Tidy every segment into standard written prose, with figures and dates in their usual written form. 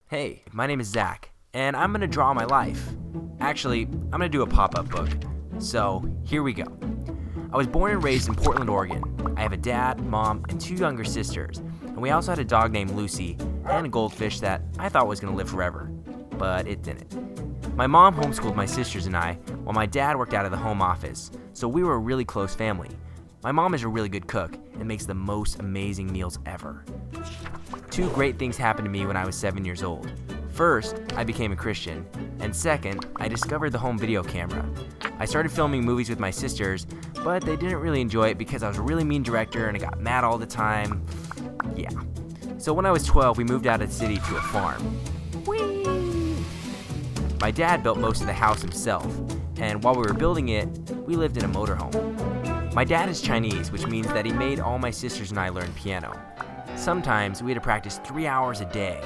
Hey, my name is Zach, and I'm gonna draw my life. Actually, I'm gonna do a pop-up book. So, here we go. I was born and raised in Portland, Oregon. I have a dad, mom, and two younger sisters, and we also had a dog named Lucy and a goldfish that I thought was gonna live forever, but it didn't. My mom homeschooled my sisters and I, while my dad worked out of the home office, so we were a really close family. My mom is a really good cook and makes the most amazing meals ever. Two great things happened to me when I was 7 years old. First, I became a Christian, and second, I discovered the home video camera. I started filming movies with my sisters, but they didn't really enjoy it because I was a really mean director and I got mad all the time. Yeah. So when I was 12, we moved out of the city to a farm. Whee! My dad built most of the house himself, and while we were building it, we lived in a motorhome. My dad is Chinese, which means that he made all my sisters and I learn piano. Sometimes we had to practice 3 hours a day.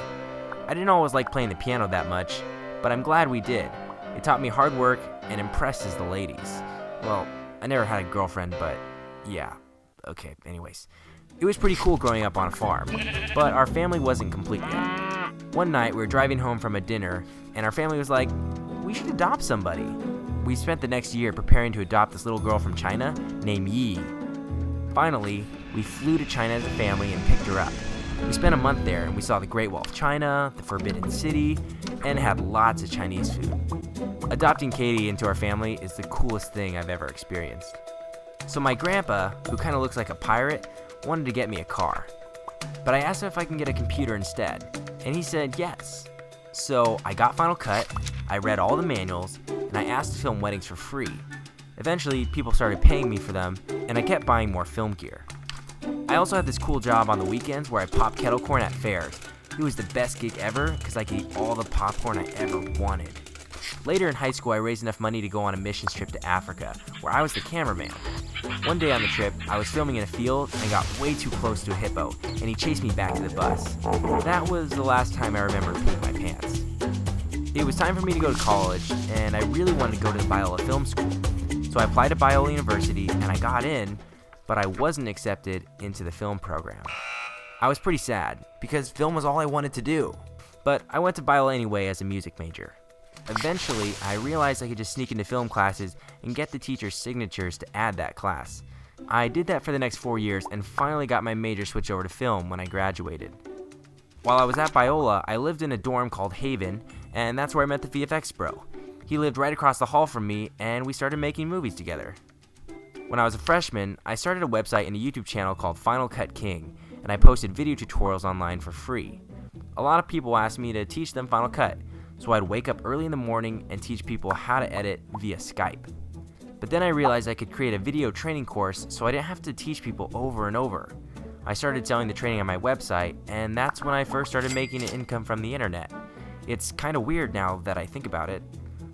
I didn't always like playing the piano that much, but I'm glad we did. It taught me hard work and impresses the ladies. Well, I never had a girlfriend, but yeah. Okay, anyways. It was pretty cool growing up on a farm, but our family wasn't complete yet. One night we were driving home from a dinner, and our family was like, we should adopt somebody. We spent the next year preparing to adopt this little girl from China named Yi. Finally, we flew to China as a family and picked her up. We spent a month there and we saw the Great Wall of China, the Forbidden City, and had lots of Chinese food. Adopting Katie into our family is the coolest thing I've ever experienced. So my grandpa, who kind of looks like a pirate, wanted to get me a car. But I asked him if I can get a computer instead, and he said yes. So I got Final Cut, I read all the manuals, and I asked to film weddings for free. Eventually, people started paying me for them, and I kept buying more film gear. I also had this cool job on the weekends where I popped kettle corn at fairs. It was the best gig ever because I could eat all the popcorn I ever wanted. Later in high school, I raised enough money to go on a missions trip to Africa, where I was the cameraman. One day on the trip, I was filming in a field and got way too close to a hippo, and he chased me back to the bus. That was the last time I remember peeing my pants. It was time for me to go to college, and I really wanted to go to the Biola Film School. So I applied to Biola University, and I got in, but I wasn't accepted into the film program. I was pretty sad, because film was all I wanted to do. But I went to Biola anyway as a music major. Eventually, I realized I could just sneak into film classes and get the teacher's signatures to add that class. I did that for the next 4 years and finally got my major switched over to film when I graduated. While I was at Biola, I lived in a dorm called Haven, and that's where I met the VFX bro. He lived right across the hall from me, and we started making movies together. When I was a freshman, I started a website and a YouTube channel called Final Cut King, and I posted video tutorials online for free. A lot of people asked me to teach them Final Cut, so I'd wake up early in the morning and teach people how to edit via Skype. But then I realized I could create a video training course so I didn't have to teach people over and over. I started selling the training on my website, and that's when I first started making an income from the internet. It's kind of weird now that I think about it.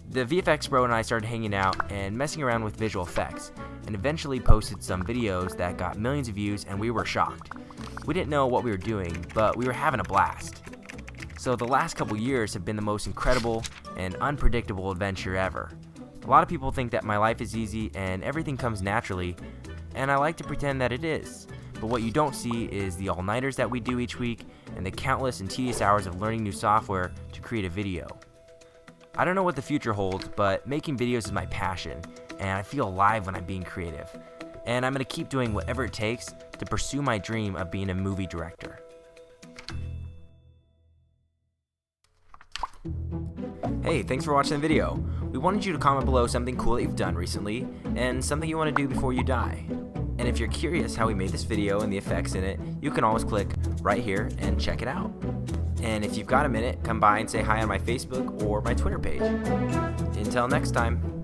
The VFX bro and I started hanging out and messing around with visual effects, and eventually posted some videos that got millions of views, and we were shocked. We didn't know what we were doing, but we were having a blast. So the last couple years have been the most incredible and unpredictable adventure ever. A lot of people think that my life is easy and everything comes naturally, and I like to pretend that it is. But what you don't see is the all-nighters that we do each week and the countless and tedious hours of learning new software to create a video. I don't know what the future holds, but making videos is my passion, and I feel alive when I'm being creative. And I'm going to keep doing whatever it takes to pursue my dream of being a movie director. Hey, thanks for watching the video. We wanted you to comment below something cool that you've done recently, and something you want to do before you die. And if you're curious how we made this video and the effects in it, you can always click right here and check it out. And if you've got a minute, come by and say hi on my Facebook or my Twitter page. Until next time.